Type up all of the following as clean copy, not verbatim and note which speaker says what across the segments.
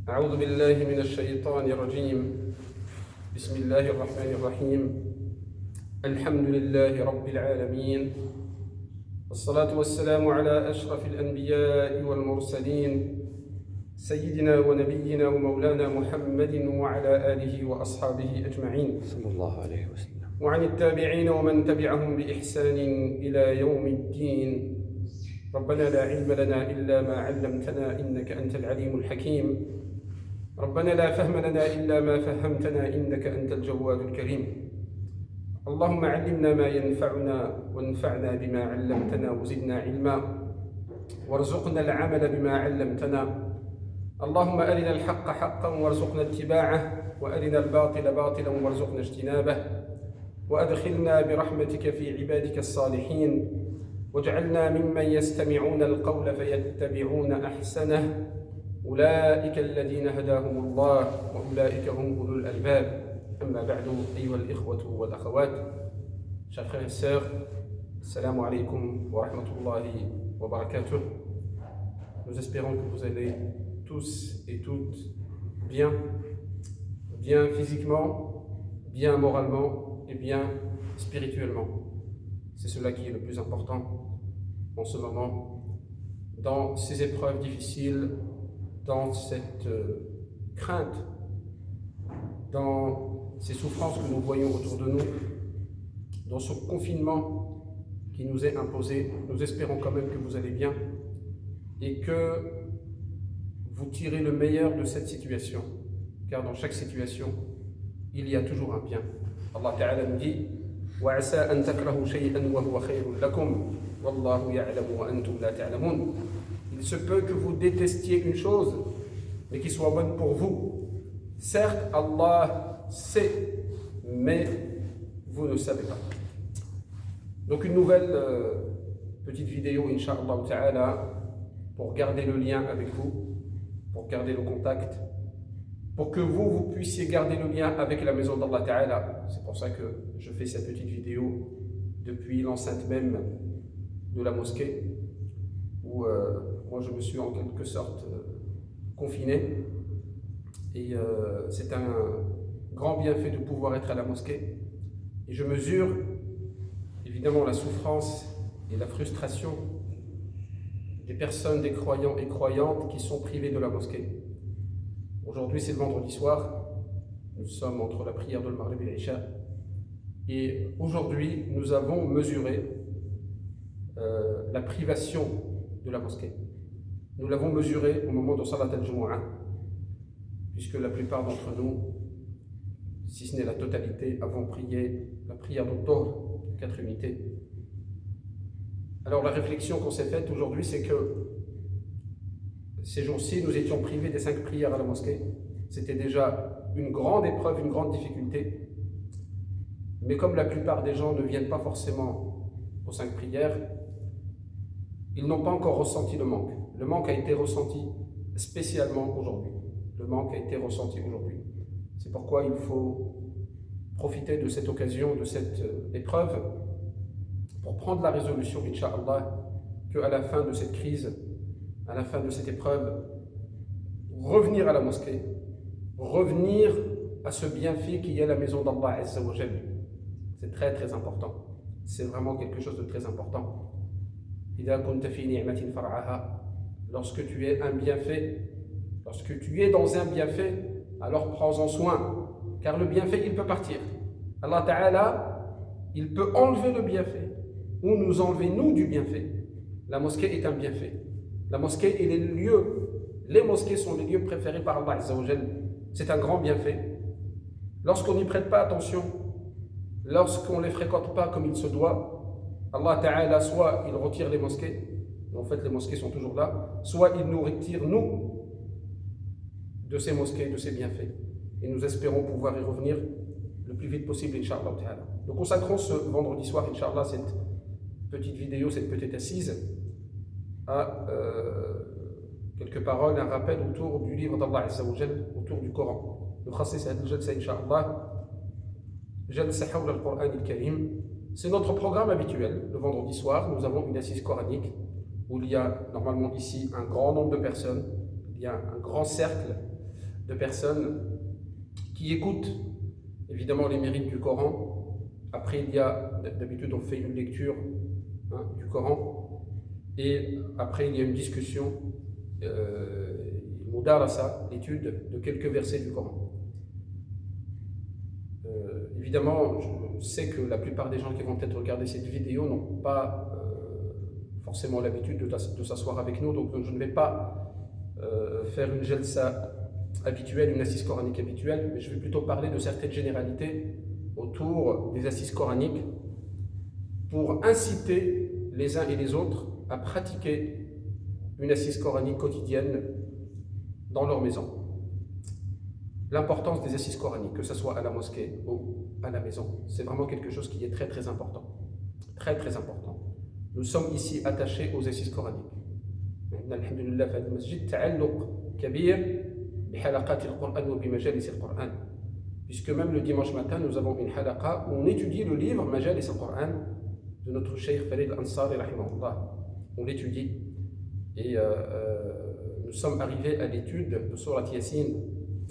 Speaker 1: أعوذ بالله من الشيطان الرجيم. بسم الله الرحمن الرحيم. الحمد لله رب العالمين، والصلاة والسلام على أشرف الأنبياء والمرسلين سيدنا ونبينا ومولانا محمد وعلى آله وأصحابه أجمعين
Speaker 2: صلى الله عليه وسلم،
Speaker 1: وعن التابعين ومن تبعهم بإحسان إلى يوم الدين. ربنا لا علم لنا إلا ما علمتنا إنك أنت العليم الحكيم. ربنا لا فهم لنا إلا ما فهمتنا إنك أنت الجواد الكريم. اللهم علمنا ما ينفعنا وانفعنا بما علمتنا وزدنا علما وارزقنا العمل بما علمتنا. اللهم أرنا الحق حقا وارزقنا اتباعه، وأرنا الباطل باطلا وارزقنا اجتنابه، وأدخلنا برحمتك في عبادك الصالحين، واجعلنا ممن يستمعون القول فيتبعون أحسنه. أولئك الذين هداهم الله وأولئك هم أولو الألباب. أما بعد، أيها الإخوة والأخوات, chers frères et sœurs, Assalamu alaikum wa rahmatullahi wa barakatuh. Nous espérons que vous allez tous et toutes bien physiquement, bien moralement et bien spirituellement. C'est cela qui est le plus important en ce moment, dans ces épreuves difficiles, dans cette crainte, dans ces souffrances que nous voyons autour de nous, dans ce confinement qui nous est imposé. Nous espérons quand même que vous allez bien et que vous tirez le meilleur de cette situation, car dans chaque situation, il y a toujours un bien. Allah Ta'ala nous dit وَعَسَىٰ أَن تَكْرَهُوا شَيْئًا وَهُوَ خَيْرٌ لَكُمْ وَاللَّهُ يَعْلَمُ وَأَنْتُمْ لَا تَعْلَمُونَ. Il se peut que vous détestiez une chose, mais qui soit bonne pour vous. Certes, Allah sait, mais vous ne savez pas. Donc une nouvelle petite vidéo, Inch'Allah Ta'ala, pour garder le lien avec vous, pour garder le contact, pour que vous puissiez garder le lien avec la maison d'Allah Ta'ala. C'est pour ça que je fais cette petite vidéo depuis l'enceinte même de la mosquée, où moi je me suis en quelque sorte confiné. Et c'est un grand bienfait de pouvoir être à la mosquée. Et je mesure évidemment la souffrance et la frustration des personnes, des croyants et croyantes qui sont privés de la mosquée. Aujourd'hui, c'est le vendredi soir. Nous sommes entre la prière de Maghrib et l'Isha. Et aujourd'hui, nous avons mesuré la privation de la mosquée. Nous l'avons mesuré au moment de Salat al-Jumu'ah, puisque la plupart d'entre nous, si ce n'est la totalité, avons prié la prière de Dhuhr, 4 unités. Alors la réflexion qu'on s'est faite aujourd'hui, c'est que ces jours-ci, nous étions privés des 5 prières à la mosquée. C'était déjà une grande épreuve, une grande difficulté. Mais comme la plupart des gens ne viennent pas forcément aux 5 prières, ils n'ont pas encore ressenti le manque. Le manque a été ressenti spécialement aujourd'hui. Le manque a été ressenti aujourd'hui. C'est pourquoi il faut profiter de cette occasion, de cette épreuve, pour prendre la résolution, Inch'Allah, qu'à la fin de cette crise, à la fin de cette épreuve, revenir à la mosquée, revenir à ce bienfait qui est la maison d'Allah Azza wa Jal. C'est très très important. C'est vraiment quelque chose de très important. Lorsque tu es un bienfait, lorsque tu es dans un bienfait, alors prends-en soin, car le bienfait il peut partir. Allah Ta'ala, il peut enlever le bienfait ou nous enlever nous du bienfait. La mosquée est un bienfait. La mosquée et les mosquées sont les lieux préférés par Allah Azza wa Jal. C'est un grand bienfait. Lorsqu'on n'y prête pas attention, lorsqu'on ne les fréquente pas comme il se doit, Allah Ta'ala, soit il retire les mosquées, en fait les mosquées sont toujours là, soit il nous retire nous de ces mosquées, de ces bienfaits. Et nous espérons pouvoir y revenir le plus vite possible, Inch'Allah Ta'ala. Nous consacrons ce vendredi soir, Inch'Allah, cette petite vidéo, cette petite assise, à quelques paroles, un rappel autour du livre d'Allah Azza wa Jal, autour du Coran. Nous خصص هذه الجلسة إن شاء الله جلسة حول القرآن الكريم. C'est notre programme habituel. Le vendredi soir, nous avons une assise coranique où il y a normalement ici un grand nombre de personnes, il y a un grand cercle de personnes qui écoutent évidemment les mérites du Coran. Après, il y a, d'habitude, on fait une lecture du Coran, et après, il y a une discussion, mudarasa, l'étude de quelques versets du Coran. Évidemment, je sais que la plupart des gens qui vont peut-être regarder cette vidéo n'ont pas forcément l'habitude de s'asseoir avec nous, donc je ne vais pas faire une jalsa habituelle, une assise coranique habituelle, mais je vais plutôt parler de certaines généralités autour des assises coraniques pour inciter les uns et les autres à pratiquer une assise coranique quotidienne dans leur maison. L'importance des assises coraniques, que ce soit à la mosquée ou à la maison, c'est vraiment quelque chose qui est très très important. Très très important. Nous sommes ici attachés aux assises coraniques. Alhamdulillah, في المسجد تعلق كبير بحلقات القرآن وبمجالس القرآن. Puisque même le dimanche matin, nous avons une halaqa où on étudie le livre Majalis al-Qur'an de notre cheikh Farid Ansari, rahimahullah. On l'étudie. Et nous sommes arrivés à l'étude de Surat Yasin.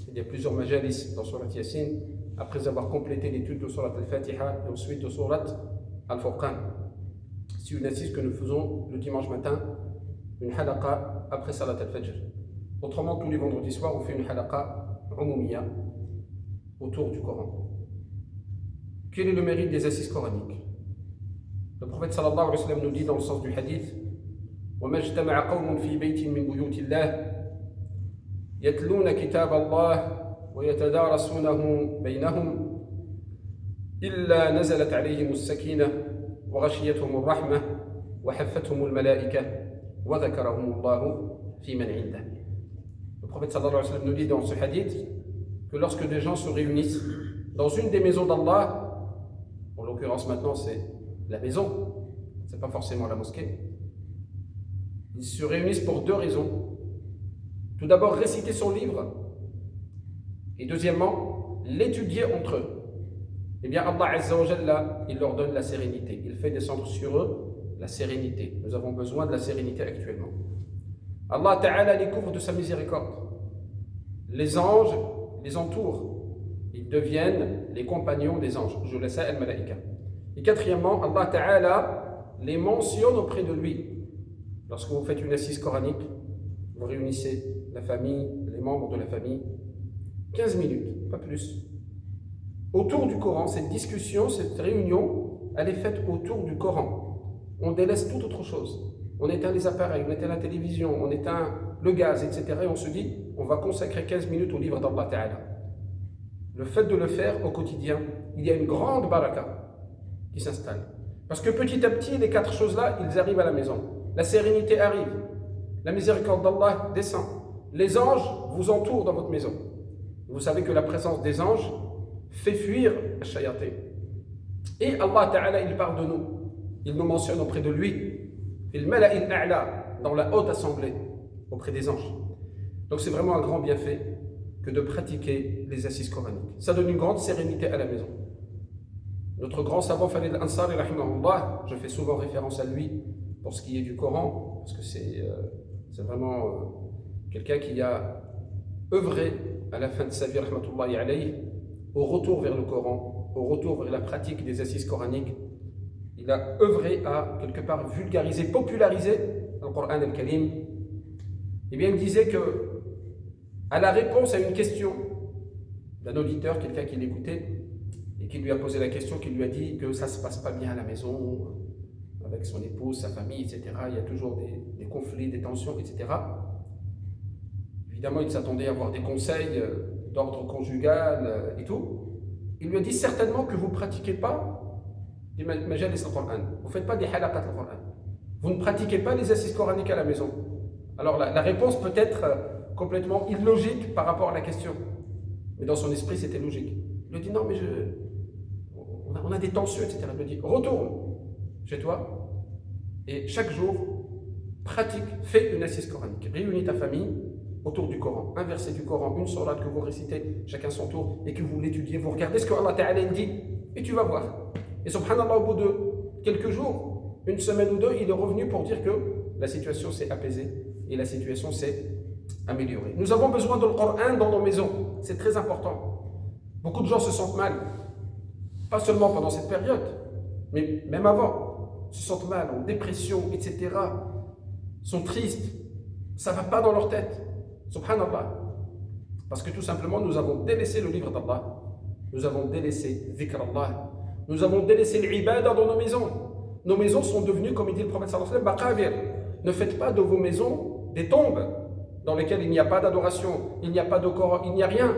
Speaker 1: Il y a plusieurs majalis dans Surat Yasin, après avoir complété l'étude de Surat al-Fatiha et ensuite de Surat al-Furqan. C'est une assise que nous faisons le dimanche matin, une halaqa après Salat al-Fajr. Autrement, tous les vendredis soirs, on fait une halaqa umumiyya autour du Coran. Quel est le mérite des assises coraniques? Le prophète sallallahu alayhi wa sallam nous dit dans le sens du hadith: وَمَا اجْتَمَعَ قَوْمٌ فِي بَيْتٍ مِّن بُيُوتِ اللَّهِ يَتْلُونَ كِتَابَ اللَّهِ وَيَتَدَارَسُونَهُ بَيْنَهُمْ إِلَّا نَزَلَتْ عَلَيْهِمُ السَّكِينَةُ وَغَشِيَتْهُمُ الرَّحْمَةُ وَحَفَّتْهُمُ الْمَلَائِكَةُ وَذَكَرَهُمُ اللَّهُ فِي مَنْ عِندَهُ. Le prophète sallallahu alayhi wa sallam nous dit dans ce hadith que lorsque des gens se réunissent dans une des maisons d'Allah, en l'occurrence maintenant c'est la maison, c'est pas forcément la mosquée, ils se réunissent pour deux raisons. Tout d'abord, réciter son livre, et deuxièmement, l'étudier entre eux. Eh bien, Allah Azza wa Jalla, il leur donne la sérénité, il fait descendre sur eux la sérénité. Nous avons besoin de la sérénité actuellement. Allah Ta'ala les couvre de sa miséricorde. Les anges les entourent, ils deviennent les compagnons des anges. Je laisse al-malaika. Et quatrièmement, Allah Ta'ala les mentionne auprès de lui. Lorsque vous faites une assise coranique, vous réunissez la famille, les membres de la famille, 15 minutes, pas plus. Autour du Coran, cette discussion, cette réunion, elle est faite autour du Coran. On délaisse toute autre chose. On éteint les appareils, on éteint la télévision, on éteint le gaz, etc. Et on se dit, on va consacrer 15 minutes au livre d'Allah Ta'ala. Le fait de le faire au quotidien, il y a une grande baraka qui s'installe. Parce que petit à petit, les quatre choses-là, ils arrivent à la maison. La sérénité arrive, la miséricorde d'Allah descend. Les anges vous entourent dans votre maison. Vous savez que la présence des anges fait fuir la shayatin. Et Allah Ta'ala, il parle de nous. Il nous mentionne auprès de lui. Il mala'il a'la, dans la haute assemblée, auprès des anges. Donc c'est vraiment un grand bienfait que de pratiquer les assises coraniques. Ça donne une grande sérénité à la maison. Notre grand savant Farid Ansari, rahimahullah, je fais souvent référence à lui pour ce qui est du Coran, parce que c'est vraiment quelqu'un qui a œuvré à la fin de sa vie, rahmatullahi alayhi, au retour vers le Coran, au retour vers la pratique des assises coraniques. Il a œuvré à, quelque part, vulgariser, populariser le Coran al-Karim. Eh bien, il disait que, à la réponse à une question d'un auditeur, quelqu'un qui l'écoutait, et qui lui a posé la question, qui lui a dit que ça ne se passe pas bien à la maison, avec son épouse, sa famille, etc. Il y a toujours des conflits, des tensions, etc. Évidemment, il s'attendait à avoir des conseils d'ordre conjugal et tout. Il lui a dit certainement que vous ne pratiquez pas des majalis al-Qur'an. Vous ne faites pas des halaqat al-Qur'an. Vous ne pratiquez pas les assises coraniques à la maison. Alors la réponse peut être complètement illogique par rapport à la question. Mais dans son esprit, c'était logique. Il lui dit non, mais on a des tensions, etc. Il lui dit retourne chez toi et chaque jour, pratique, fais une assise coranique. Réunis ta famille autour du Coran. Un verset du Coran, une sourate que vous récitez chacun son tour et que vous l'étudiez. Vous regardez ce que Allah Ta'ala dit et tu vas voir. Et subhanallah, au bout de quelques jours, une semaine ou deux, il est revenu pour dire que la situation s'est apaisée et la situation s'est améliorer. Nous avons besoin de le Coran dans nos maisons. C'est très important. Beaucoup de gens se sentent mal. Pas seulement pendant cette période, mais même avant. Se sentent mal, en dépression, etc. Sont tristes. Ça ne va pas dans leur tête. Subhanallah. Parce que tout simplement, nous avons délaissé le livre d'Allah. Nous avons délaissé dhikr Allah. Nous avons délaissé l'ibada dans nos maisons. Nos maisons sont devenues, comme il dit le prophète sallallahu alayhi wa sallam, maqabir. Ne faites pas de vos maisons des tombes dans lesquelles il n'y a pas d'adoration, il n'y a pas de Coran, il n'y a rien.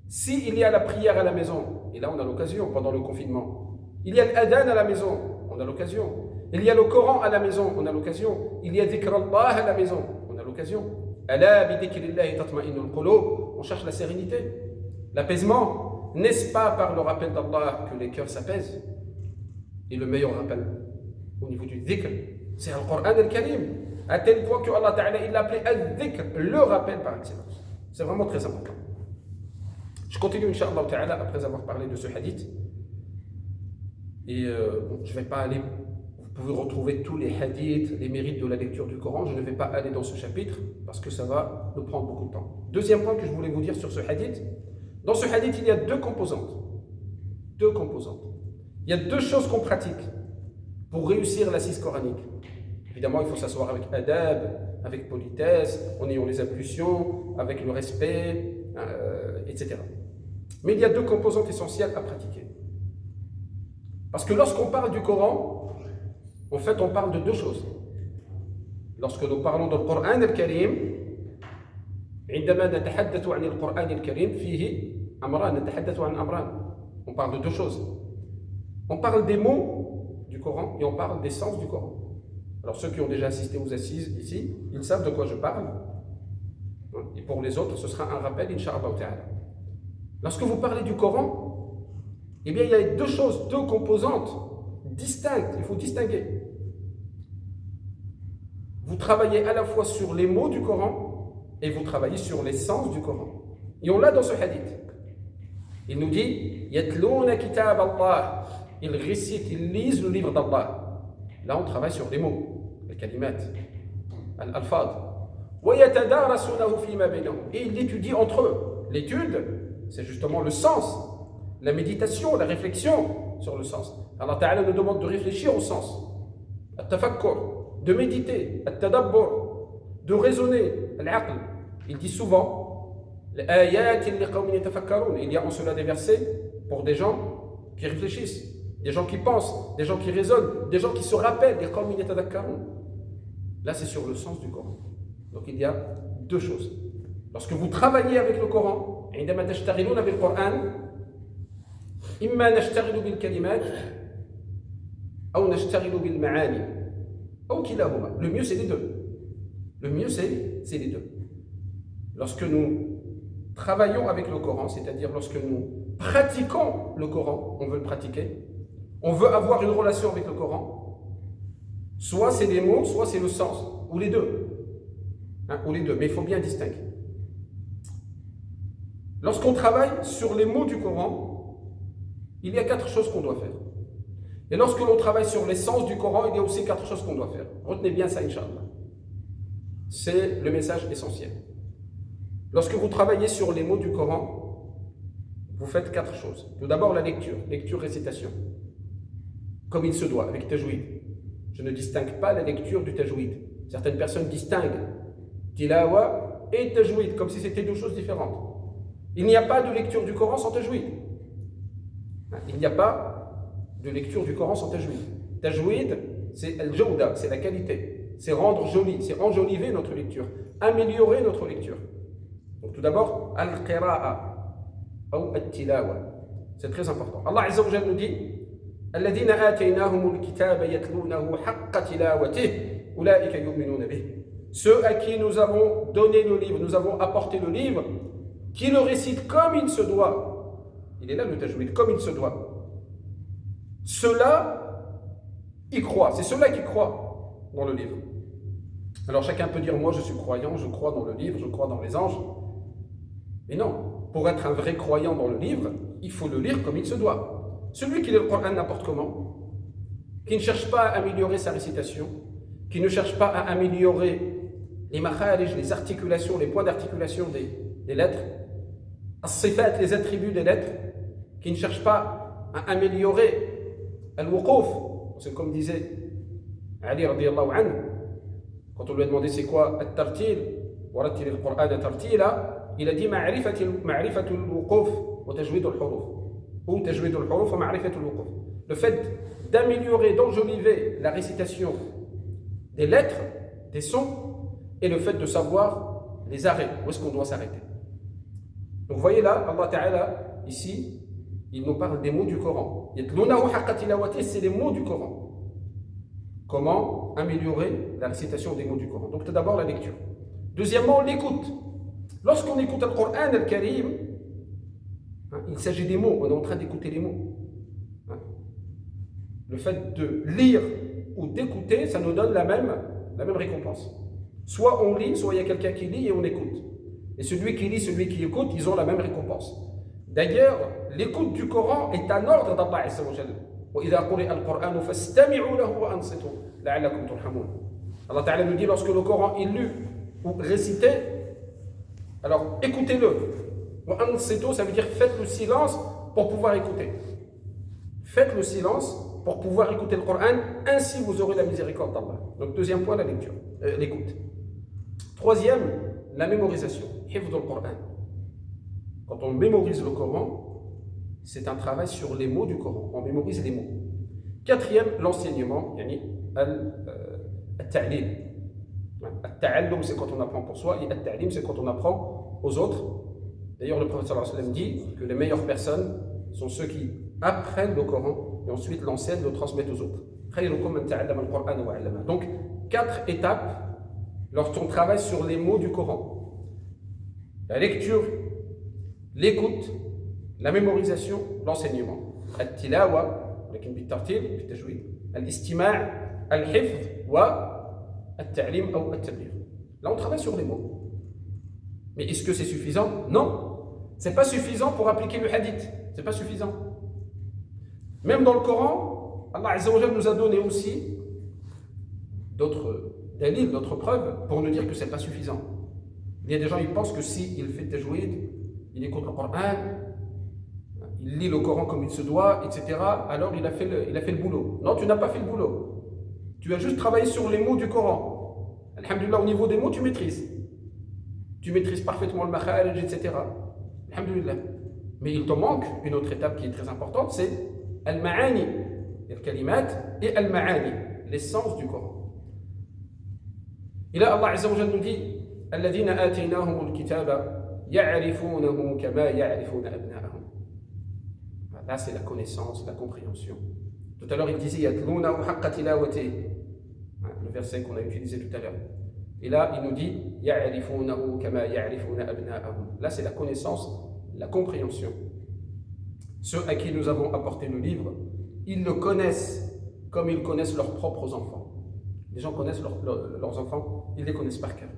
Speaker 1: S'il y a la prière à la maison, et là on a l'occasion pendant le confinement, il y a l'adhan à la maison, on a l'occasion. Il y a le Coran à la maison, on a l'occasion. Il y a dhikr Allah à la maison, on a l'occasion. Ala bi dhikrillahi tatma'innul qulub. On cherche la sérénité, l'apaisement. N'est-ce pas par le rappel d'Allah que les cœurs s'apaisent? Et le meilleur rappel au niveau du dhikr, c'est le Coran al-Karim. À tel point que Allah Ta'ala il l'a appelé al-dhikr, le rappel par excellence. C'est vraiment très important. Je continue, Inch'Allah Ta'ala, après avoir parlé de ce hadith. Et je ne vais pas aller, vous pouvez retrouver tous les hadiths, les mérites de la lecture du Coran. Je ne vais pas aller dans ce chapitre parce que ça va nous prendre beaucoup de temps. Deuxième point que je voulais vous dire sur ce hadith. Dans ce hadith, il y a deux composantes. Deux composantes. Il y a deux choses qu'on pratique pour réussir l'assise coranique. Évidemment, il faut s'asseoir avec adab, avec politesse, en ayant les ablutions, avec le respect, etc. Mais il y a deux composantes essentielles à pratiquer. Parce que lorsqu'on parle du Coran, en fait, on parle de deux choses. Lorsque nous parlons du Coran al-Karim, عندما نتحدث عن القرآن الكريم فيه أمران نتحدث عن أمران. On parle de deux choses. On parle des mots du Coran et on parle des sens du Coran. Alors ceux qui ont déjà assisté aux assises ici, ils savent de quoi je parle. Et pour les autres, ce sera un rappel, Inch'Allah Ta'ala. Lorsque vous parlez du Coran, eh bien il y a deux choses, deux composantes distinctes. Il faut distinguer. Vous travaillez à la fois sur les mots du Coran et vous travaillez sur l'essence du Coran. Et on l'a dans ce hadith. Il nous dit Yatlouna kitab Allah. Ils récitent, ils lisent le livre d'Allah. Là, on travaille sur les mots, les kalimat, al-alfad. Wa yatadarasunahu fima bainahum. Et ils l'étudient entre eux. L'étude, c'est justement le sens, la méditation, la réflexion sur le sens. Allah Ta'ala nous demande de réfléchir au sens, at-tafakkur, de méditer, at-tadabbur, de raisonner, al-aql. Il dit souvent il y a en cela des versets pour des gens qui réfléchissent, des gens qui pensent, des gens qui raisonnent, des gens qui se rappellent. Là, c'est sur le sens du Coran. Donc, il y a deux choses. Lorsque vous travaillez avec le Coran, le mieux, c'est les deux. Le mieux, c'est les deux. Lorsque nous travaillons avec le Coran, c'est-à-dire lorsque nous pratiquons le Coran, on veut le pratiquer, on veut avoir une relation avec le Coran, soit c'est les mots, soit c'est le sens, ou les deux. Ou les deux, mais il faut bien distinguer. Lorsqu'on travaille sur les mots du Coran, il y a 4 choses qu'on doit faire. Et lorsque l'on travaille sur l'essence du Coran, il y a aussi 4 choses qu'on doit faire. Retenez bien ça, Inch'Allah. C'est le message essentiel. Lorsque vous travaillez sur les mots du Coran, vous faites 4 choses. Tout d'abord, la lecture, récitation. Comme il se doit, avec tajwid. Je ne distingue pas la lecture du tajwid. Certaines personnes distinguent tilawa et tajwid, comme si c'était deux choses différentes. Il n'y a pas de lecture du Coran sans tajwid. Il n'y a pas de lecture du Coran sans tajwid. Tajwid, c'est al-jawda, c'est la qualité. C'est rendre joli, c'est enjoliver notre lecture, améliorer notre lecture. Donc tout d'abord, al-qira'a ou al-tilawa. C'est très important. Allah Azza wa Jalla nous dit Alladhina ataynahumul kitaba yatlunahu haqqa tilawatihi ulaika yu'minuna bih. Ceux à qui nous avons donné le livre, nous avons apporté le livre, qui le récitent comme il se doit. Il est là le tajwid, comme il se doit. Ceux-là, ils croient. C'est ceux-là qui croient dans le livre. Alors chacun peut dire, moi je suis croyant, je crois dans le livre, je crois dans les anges. Mais non, pour être un vrai croyant dans le livre, il faut le lire comme il se doit. Celui qui lit le Coran n'importe comment, qui ne cherche pas à améliorer sa récitation, qui ne cherche pas à améliorer les makharij, les articulations, les points d'articulation des lettres, as-sifat, les attributs des lettres, qui ne cherchent pas à améliorer al-wuquf. C'est comme disait Ali radiyallahu anhu, quand on lui a demandé c'est quoi at-tartil, wa rattil al-Qur'an tartila, il a dit ma'rifatu al-wuquf wa tajwid al-huruf, ou tajwid al-huruf wa ma'rifatu al-wuquf. Le fait d'améliorer, d'enjoliver la récitation des lettres, des sons, et le fait de savoir les arrêts, où est-ce qu'on doit s'arrêter. Donc vous voyez là, Allah Ta'ala, ici, il nous parle des mots du Coran. C'est les mots du Coran. Comment améliorer la récitation des mots du Coran. Donc d'abord la lecture. Deuxièmement, l'écoute. Lorsqu'on écoute le Coran al-Karim, il s'agit des mots, on est en train d'écouter les mots. Le fait de lire ou d'écouter, ça nous donne la même récompense. Soit on lit, soit il y a quelqu'un qui lit et on écoute. Et celui qui lit, celui qui écoute, ils ont la même récompense. D'ailleurs, l'écoute du Coran est un ordre d'Allah Azza wa Jalla. وَإِذَا قُرِئَ الْقُرْآنُ فَاسْتَمِعُوا لَهُ وَأَنصِتُوا لَعَلَّكُمْ تُرْحَمُونَ. Allah Ta'ala nous dit, lorsque le Coran est lu ou récité, alors écoutez-le. وَأَنصِتُوا, ça veut dire faites le silence pour pouvoir écouter. Faites le silence pour pouvoir écouter le Coran, ainsi vous aurez la miséricorde d'Allah. Donc deuxième point, la lecture, l'écoute. Troisième, la mémorisation. Hifdh al-Qur'an. Quand on mémorise le Coran, c'est un travail sur les mots du Coran. On mémorise les mots. Quatrième, l'enseignement, yani al-ta'lim. Al-ta'allum, c'est quand on apprend pour soi, et al-ta'lim, c'est quand on apprend aux autres. D'ailleurs, le prophète sallallahu alayhi wa sallam dit que les meilleures personnes sont ceux qui apprennent le Coran et ensuite l'enseignent, le transmettent aux autres. Donc, 4 étapes lorsqu'on travaille sur les mots du Coran. La lecture, l'écoute, la mémorisation, l'enseignement. Al-tilawa, al-tartil, al-tajwid, al-istima', al-hifdh, wa al-ta'lim ou al-tabligh. Là, on travaille sur les mots. Mais est-ce que c'est suffisant? Non. C'est pas suffisant pour appliquer le hadith. C'est pas suffisant. Même dans le Coran, Allah Azza wa Jalla nous a donné aussi d'autres dalils, d'autres preuves pour nous dire que c'est pas suffisant. Il y a des gens qui pensent que si il fait tajwid, il écoute le Coran, il lit le Coran comme il se doit, etc., alors il a fait le boulot. Non, tu n'as pas fait le boulot. Tu as juste travaillé sur les mots du Coran. Alhamdulillah, au niveau des mots, tu maîtrises. Tu maîtrises parfaitement le makharij, etc. Alhamdulillah. Mais il te manque une autre étape qui est très importante, c'est al-ma'ani, al-kalimat, et al-ma'ani, l'essence du Coran. Et là, Allah Azza wa Jalla nous dit الذين آتيناهم الكتاب يعرفونه كما يعرفون أبناءهم. Là, c'est la connaissance, la compréhension. Tout à l'heure, il disait يتلونه حق تلاوته, le verset qu'on a utilisé tout à l'heure. Et là, il nous dit يعرفونه كما يعرفون أبناءهم. Là, c'est la connaissance, la compréhension. Ceux à qui nous avons apporté le livre, ils le connaissent comme ils connaissent leurs propres enfants. Les gens connaissent leurs enfants, ils les connaissent par cœur.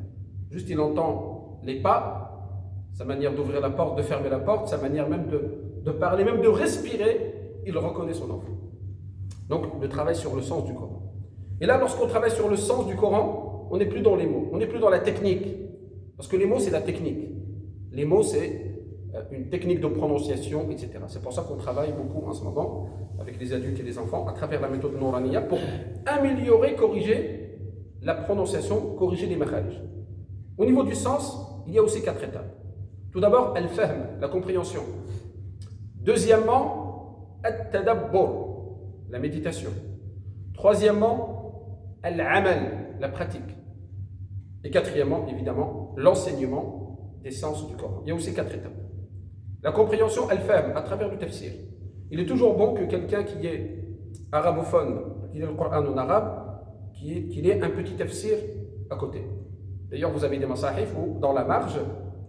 Speaker 1: Juste, il entend les pas, sa manière d'ouvrir la porte, de fermer la porte, sa manière même de parler, même de respirer, il reconnaît son enfant. Donc, le travail sur le sens du Coran. Et là, lorsqu'on travaille sur le sens du Coran, on n'est plus dans les mots, on n'est plus dans la technique. Parce que les mots, c'est la technique. Les mots, c'est une technique de prononciation, etc. C'est pour ça qu'on travaille beaucoup en ce moment avec les adultes et les enfants à travers la méthode Nouraniya pour améliorer, corriger la prononciation, corriger les makharij. Au niveau du sens, il y a aussi 4 étapes. Tout d'abord, al-fahm, la compréhension. Deuxièmement, al-tadabbur, la méditation. Troisièmement, al-amal, la pratique. Et quatrièmement, évidemment, l'enseignement des sens du Coran. Il y a aussi 4 étapes. La compréhension, al-fahm, à travers le tafsir. Il est toujours bon que quelqu'un qui est arabophone, qui lit le Coran en arabe, qu'il ait un petit tafsir à côté. D'ailleurs, vous avez des masahif où, dans la marge,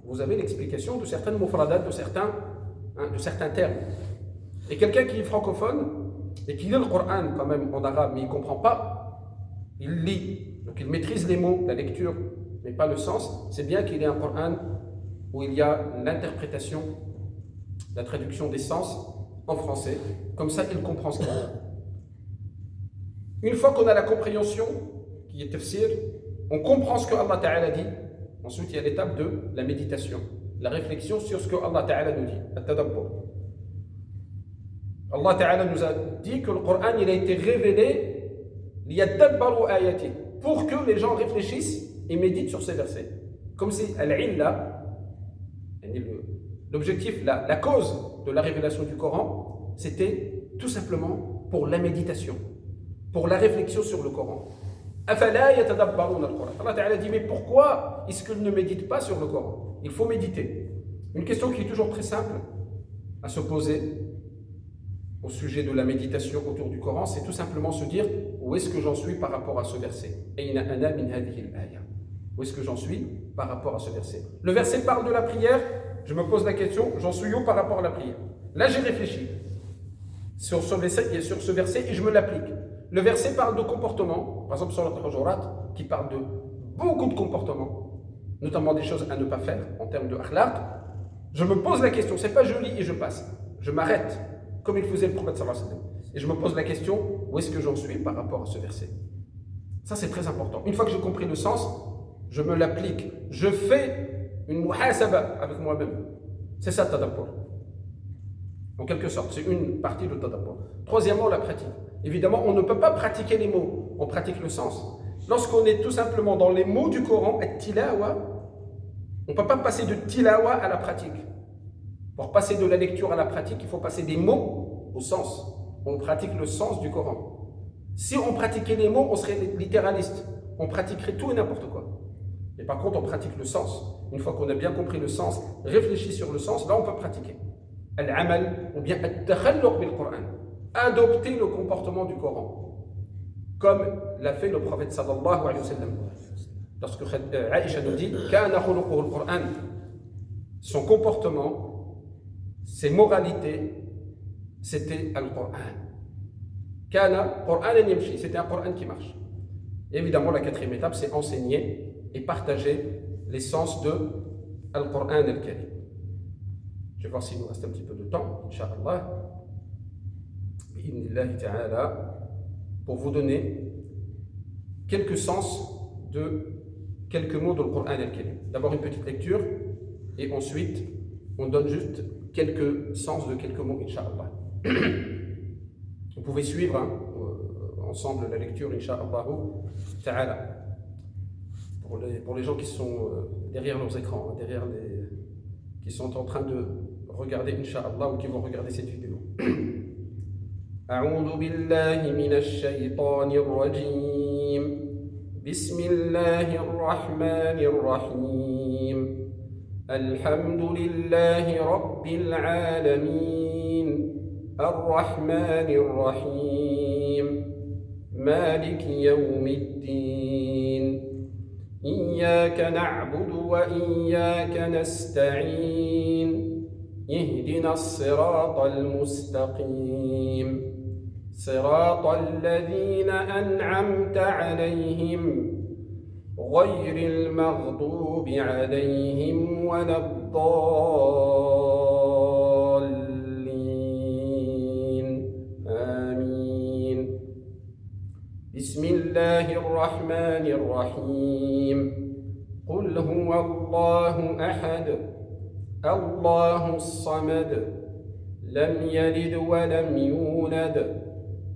Speaker 1: vous avez l'explication de certaines mufradat, de certains termes. Et quelqu'un qui est francophone et qui lit le Coran quand même en arabe, mais il ne comprend pas, il lit, donc il maîtrise les mots, la lecture, mais pas le sens, c'est bien qu'il ait un Coran où il y a l'interprétation, la traduction des sens en français, comme ça il comprend ce qu'il y a. Une fois qu'on a la compréhension, qui est tafsir, on comprend ce que Allah Ta'ala dit. Ensuite, il y a l'étape de la méditation, la réflexion sur ce que Allah Ta'ala nous dit, at-tadabbur. Allah Ta'ala nous a dit que le Coran il a été révélé liyadabbaru ayati, pour que les gens réfléchissent et méditent sur ces versets. Comme si al-illa, l'objectif, la cause de la révélation du Coran, c'était tout simplement pour la méditation, pour la réflexion sur le Coran. Afala yatadabbaruna al-Quran. Allah Ta'ala dit, mais pourquoi est-ce qu'ils ne méditent pas sur le Coran? Il faut méditer. Une question qui est toujours très simple à se poser au sujet de la méditation autour du Coran, c'est tout simplement se dire, où est-ce que j'en suis par rapport à ce verset? Ayna ana min hadhihi al-aya. Où est-ce que j'en suis par rapport à ce verset? Le verset parle de la prière, je me pose la question, j'en suis où par rapport à la prière? Là, j'ai réfléchi sur ce verset et je me l'applique. Le verset parle de comportement, par exemple sur le Hujurat, qui parle de beaucoup de comportements, notamment des choses à ne pas faire en termes de akhlaq. Je me pose la question, c'est pas je lis et je passe. Je m'arrête, comme il faisait le prophète sallallahu alayhi wa sallam. Et je me pose la question, où est-ce que j'en suis par rapport à ce verset? Ça, c'est très important. Une fois que j'ai compris le sens, je me l'applique. Je fais une muhasaba avec moi-même. C'est ça, tadabbur. En quelque sorte, c'est une partie de tadabbur. Troisièmement, la pratique. Évidemment, on ne peut pas pratiquer les mots, on pratique le sens. Lorsqu'on est tout simplement dans les mots du Coran, at-tilawa, on ne peut pas passer de tilawa à la pratique. Pour passer de la lecture à la pratique, il faut passer des mots au sens. On pratique le sens du Coran. Si on pratiquait les mots, on serait littéraliste. On pratiquerait tout et n'importe quoi. Et par contre, on pratique le sens. Une fois qu'on a bien compris le sens, réfléchi sur le sens, là on peut pratiquer. Al-amal, ou bien al-takhalluq bil-Qur'an. Adopter le comportement du Coran. Comme l'a fait le prophète sallallahu alayhi wa sallam. Lorsque Aïcha nous dit Kana khuluquhu al-Qur'an, son comportement, ses moralités, c'était Al-Qur'an. Kana Qur'an yamshi, c'était un Qur'an qui marche. Et évidemment, la quatrième étape, c'est enseigner et partager l'essence de Al-Qur'an al-Karim. Je vais voir s'il nous reste un petit peu de temps, Inch'Allah, bi'idhnillahi ta'ala, pour vous donner quelques sens de quelques mots de Al-Qur'an al-Karim. D'abord une petite lecture, et ensuite, on donne juste quelques sens de quelques mots, Inch'Allah. Vous pouvez suivre ensemble la lecture, Inch'Allah ta'ala. Pour les gens qui sont derrière leurs écrans, qui sont en train de regarder, Inch'Allah, ou qui vont regarder cette vidéo. أعوذ بالله من الشيطان الرجيم بسم الله الرحمن الرحيم الحمد لله رب العالمين الرحمن الرحيم مالك يوم الدين إياك نعبد وإياك نستعين اهدنا الصراط المستقيم صراط الذين أنعمت عليهم غير المغضوب عليهم ولا الضالين آمين بسم الله الرحمن الرحيم قل هو الله أحد الله الصمد لم يلد ولم يولد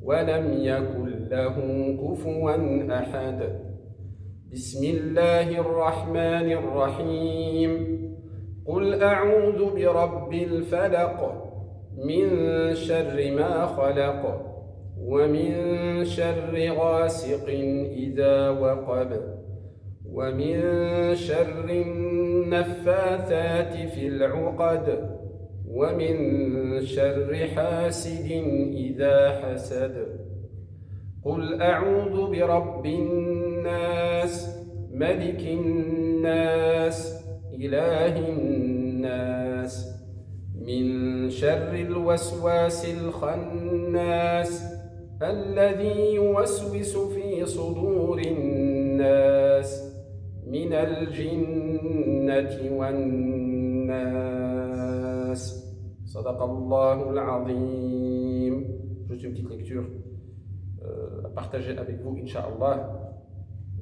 Speaker 1: ولم يكن له كفوا أحد بسم الله الرحمن الرحيم قل أعوذ برب الفلق من شر ما خلق ومن شر غاسق إذا وقب ومن شر النفاثات في العقد ومن شر حاسد إذا حسد قل أعوذ برب الناس ملك الناس إله الناس من شر الوسواس الخناس الذي يوسوس في صدور الناس من الجنة والناس صدق الله العظيم. Juste une petite lecture à partager avec vous, Inch'Allah,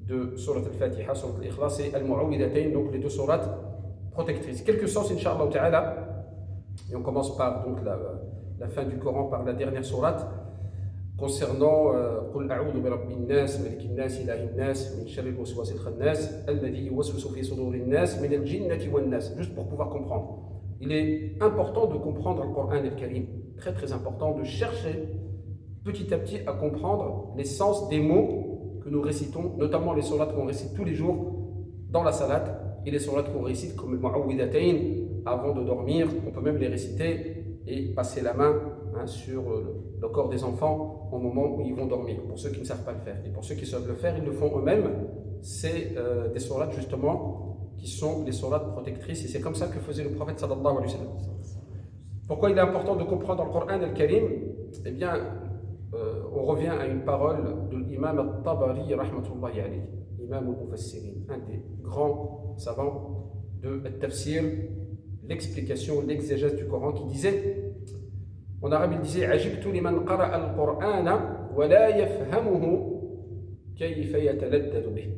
Speaker 1: de Surat al-Fatiha, Surat al-Ikhlas et Al-Mu'awwidhatayn, donc les deux sourates protectrices. Quelques sens, Inch'Allah Ta'ala, et on commence par donc la fin du Coran, par la dernière sourate, concernant Qul a'udhu bi rabbin nas, malikin nas, ilahin nas, min sharri al-waswasil khannas, alladhi yuwaswisu fi sudurin nas, min al-jinnati wan nas, juste pour pouvoir comprendre. Il est important de comprendre le Coran al-Karim, très très important de chercher petit à petit à comprendre les sens des mots que nous récitons, notamment les sourates qu'on récite tous les jours dans la salate et les sourates qu'on récite comme le Mu'awwidhatayn avant de dormir. On peut même les réciter et passer la main sur le corps des enfants au moment où ils vont dormir, pour ceux qui ne savent pas le faire. Et pour ceux qui savent le faire, ils le font eux-mêmes. C'est des sourates justement qui sont les sourates protectrices, et c'est comme ça que faisait le prophète sallallahu alayhi wa sallam. Pourquoi il est important de comprendre le Coran al-Karim? Eh bien, on revient à une parole de l'imam al-Tabari, rahmatullahi alayhi, imam al-Mufassirin, un des grands savants de tafsir, l'explication, l'exégèse du Coran, qui disait, en arabe il disait, ajibtu liman qara'a al-Qur'ana wa la yafhamuhu kayfa yataladdadu bih.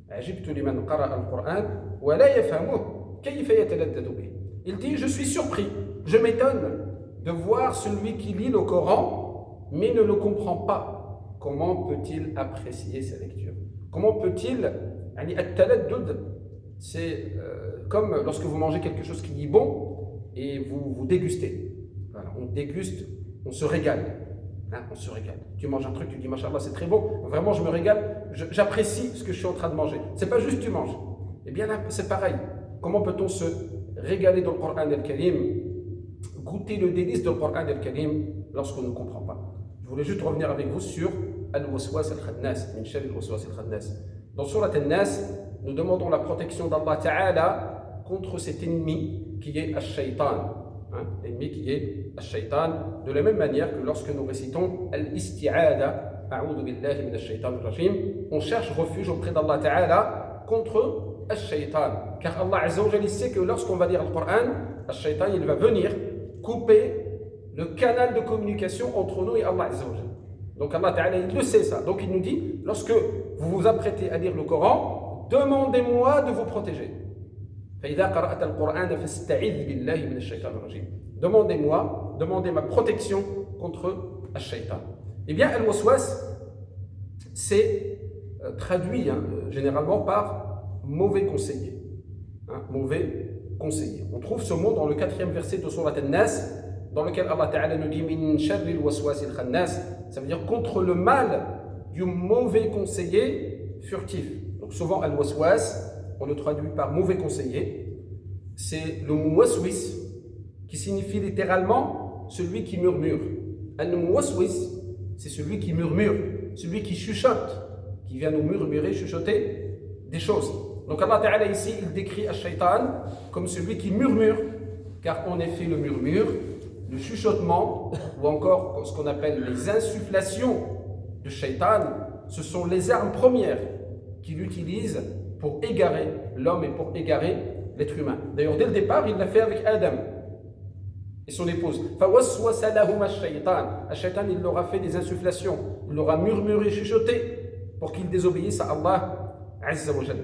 Speaker 1: Ajibtu liman qara'a al-Qur'an wa la yafhamuhu kayfa yataladdadu bih. Il dit, je suis surpris, je m'étonne de voir celui qui lit le Coran mais ne le comprend pas. Comment peut-il apprécier sa lecture? Comment peut-il... C'est comme lorsque vous mangez quelque chose qui est bon et vous dégustez. Voilà, on déguste, on se régale. On se régale. Tu manges un truc, tu dis Machallah, c'est très bon. Vraiment, je me régale, j'apprécie ce que je suis en train de manger. C'est pas juste tu manges. Eh bien là, c'est pareil. Comment peut-on se régaler dans le Coran al-Karim, goûter le délice du Coran al-Karim lorsqu'on ne comprend pas? Je voulais juste revenir avec vous sur Al-Waswas al-Khannas, min sharri al-Waswas al-Khannas. Dans Surat al-Nas, nous demandons la protection d'Allah Ta'ala contre cet ennemi qui est Ash-Shaytan. L'ennemi qui est Ash-Shaytan. De la même manière que lorsque nous récitons Al-Isti'ada, A'udhu billahi min ash-Shaytan ar-Rajim, on cherche refuge auprès d'Allah Ta'ala contre Ash-Shaytan. Car Allah Azza wa Jalla sait que lorsqu'on va lire le Coran, Ash-Shaytan il va venir couper le canal de communication entre nous et Allah Azza wa Jalla. Donc Allah Ta'ala il le sait ça. Donc il nous dit, lorsque vous vous apprêtez à lire le Coran, demandez-moi de vous protéger. Demandez-moi, demandez ma protection contre Ash-Shaytan. Eh bien, Al-Waswas, c'est traduit généralement par mauvais conseiller. Mauvais conseiller. On trouve ce mot dans le 4e verset de Surat al-Nas, dans lequel Allah Ta'ala nous dit min sharri al-waswas al-khannas, ça veut dire contre le mal du mauvais conseiller furtif. Donc souvent al-waswas, on le traduit par mauvais conseiller. C'est le muwaswis qui signifie littéralement celui qui murmure. Al-muwaswis, c'est celui qui murmure, celui qui chuchote, qui vient nous murmurer, chuchoter des choses. Donc Allah Ta'ala ici, il décrit Ash-Shaytan comme celui qui murmure, car en effet le murmure, le chuchotement, ou encore ce qu'on appelle les insufflations de Shaytan, ce sont les armes premières qu'il utilise pour égarer l'homme et pour égarer l'être humain. D'ailleurs, dès le départ, il l'a fait avec Adam et son épouse. Ash-Shaytan, il leur a fait des insufflations, il leur a murmuré, chuchoté pour qu'ils désobéissent à Allah Azza wa Jalla.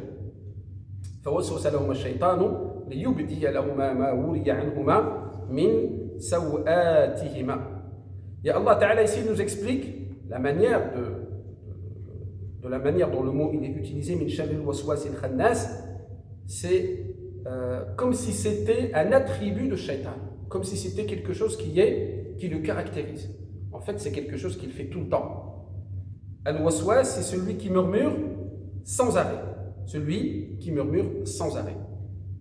Speaker 1: فوسوس لهما الشيطان ليبدي لهما ما وري عنهما من سوآتهما. Et Allah Ta'ala ici nous explique la manière de la manière dont le mot il est utilisé, min sharri al-waswas al-khannas, c'est comme si c'était un attribut de Shaitan, comme si c'était quelque chose qui le caractérise. En fait, c'est quelque chose qu'il fait tout le temps. Al-waswas, c'est celui qui murmure sans arrêt. Celui qui murmure sans arrêt.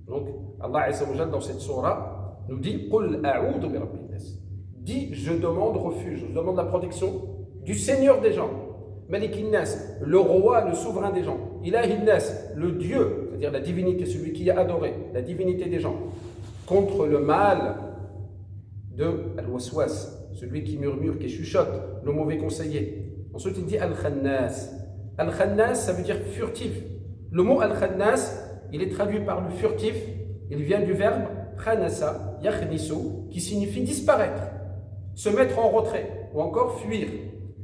Speaker 1: Donc, Allah Azza wa Jalla dans cette sourate nous dit Qul a'udhu bi rabbin nas. Dis, je demande refuge, je demande la protection du Seigneur des gens. Malikin nas, le roi, le souverain des gens. Ilahin nas, le Dieu, c'est-à-dire la divinité, celui qui est adoré, la divinité des gens. Contre le mal de al-waswas, celui qui murmure, qui chuchote, le mauvais conseiller. Ensuite, il dit al-khannas. Al-khannas, ça veut dire furtif. Le mot al-khannas, il est traduit par le furtif, il vient du verbe khanasa, yakhnisu, qui signifie disparaître, se mettre en retrait, ou encore fuir.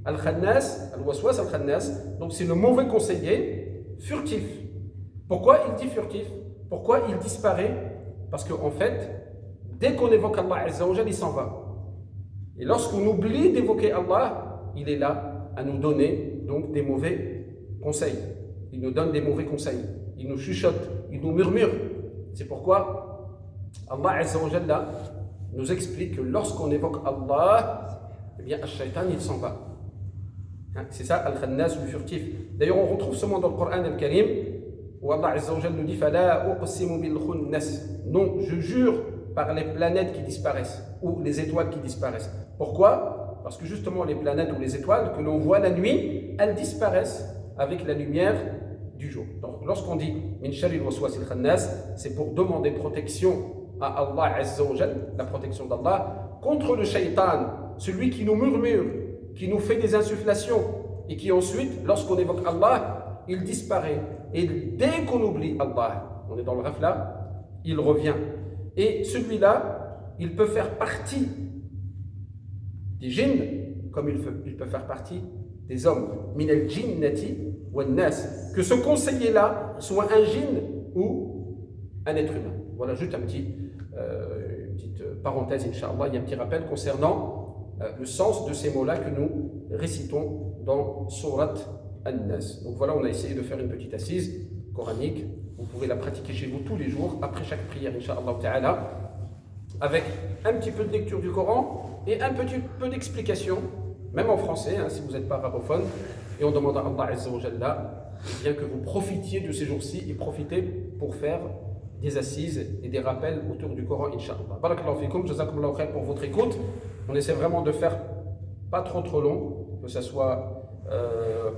Speaker 1: Al-khannas, al-waswas al-khannas, donc c'est le mauvais conseiller furtif. Pourquoi il dit furtif? Pourquoi il disparaît? Parce qu'en fait, dès qu'on évoque Allah Azza wa Jal, il s'en va. Et lorsqu'on oublie d'évoquer Allah, il est là à nous donner donc des mauvais conseils. Il nous donne des mauvais conseils. Il nous chuchote, il nous murmure. C'est pourquoi Allah Azza wa Jal là, nous explique que lorsqu'on évoque Allah, eh bien, Ash-Shaytan, il s'en va. C'est ça, Al-Khannas, le furtif. D'ailleurs, on retrouve seulement dans le Coran Al-Karim, où Allah Azza wa Jal nous dit Fala uqsimu bil khunnas. Non, je jure par les planètes qui disparaissent, ou les étoiles qui disparaissent. Pourquoi? Parce que justement, les planètes ou les étoiles que l'on voit la nuit, elles disparaissent avec la lumière du jour. Donc, lorsqu'on dit Min sharril waswasil khannas, c'est pour demander protection à Allah Azza wa Jal, la protection d'Allah, contre le shaitan, celui qui nous murmure, qui nous fait des insufflations, et qui ensuite, lorsqu'on évoque Allah, il disparaît. Et dès qu'on oublie Allah, on est dans le ghafla, il revient. Et celui-là, il peut faire partie des djinns, comme il peut faire partie des hommes. Min al-jinnati wan nas. Que ce conseiller-là soit un djinn ou un être humain. Voilà, juste une petite parenthèse, Inch'Allah, il y a un petit rappel concernant le sens de ces mots-là que nous récitons dans Surat An-Nas. Donc voilà, on a essayé de faire une petite assise coranique. Vous pouvez la pratiquer chez vous tous les jours, après chaque prière, Inch'Allah Ta'ala, avec un petit peu de lecture du Coran et un petit peu d'explication, même en français, si vous n'êtes pas arabophone. Et on demande à Allah Azza wa Jalla, bien que vous profitiez de ces jours-ci et profitez pour faire des assises et des rappels autour du Coran, Inch'Allah. Barakallahu fikum, jazakumullahu khair pour votre écoute. On essaie vraiment de faire pas trop long, que ça soit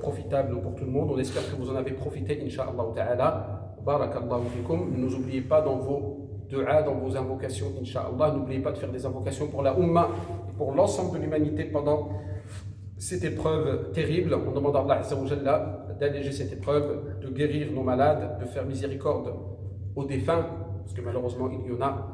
Speaker 1: profitable pour tout le monde. On espère que vous en avez profité, Inch'Allah Ta'ala. Barakallahu fikum. Ne nous oubliez pas dans vos du'a, dans vos invocations, Inch'Allah. N'oubliez pas de faire des invocations pour la Ummah et pour l'ensemble de l'humanité pendant cette épreuve terrible. On demande à Allah Azza wa Jalla d'alléger cette épreuve, de guérir nos malades, de faire miséricorde aux défunts, parce que malheureusement il y en a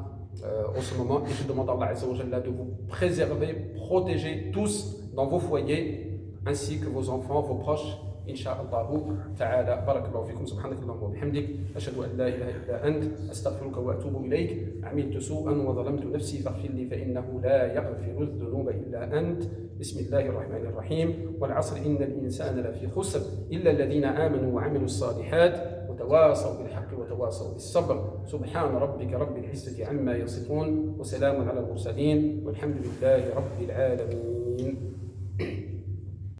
Speaker 1: en ce moment. Et je demande à Allah Azza wa Jalla de vous préserver, protéger tous dans vos foyers, ainsi que vos enfants, vos proches. Inch'Allah ta'ala. Barakallahu fikum. Subhanakallahumma wa bihamdik. Ashhadu an la ilaha illa ant. Astaghfiruka wa atubu ilayk. Amiltu su'an wa zalamtu nafsi faghfir li fa innahu la yaghfiru dhunuba illa ant. Bismillahir rahmanir rahim. Wal 'asri innal insana lafi khusr illa alladhina amanu wa 'amilus salihat. وتواصوا بالحق وتواصوا بالصبر سبحان ربك رب العزة عما يصفون وسلام على المرسلين والحمد لله رب العالمين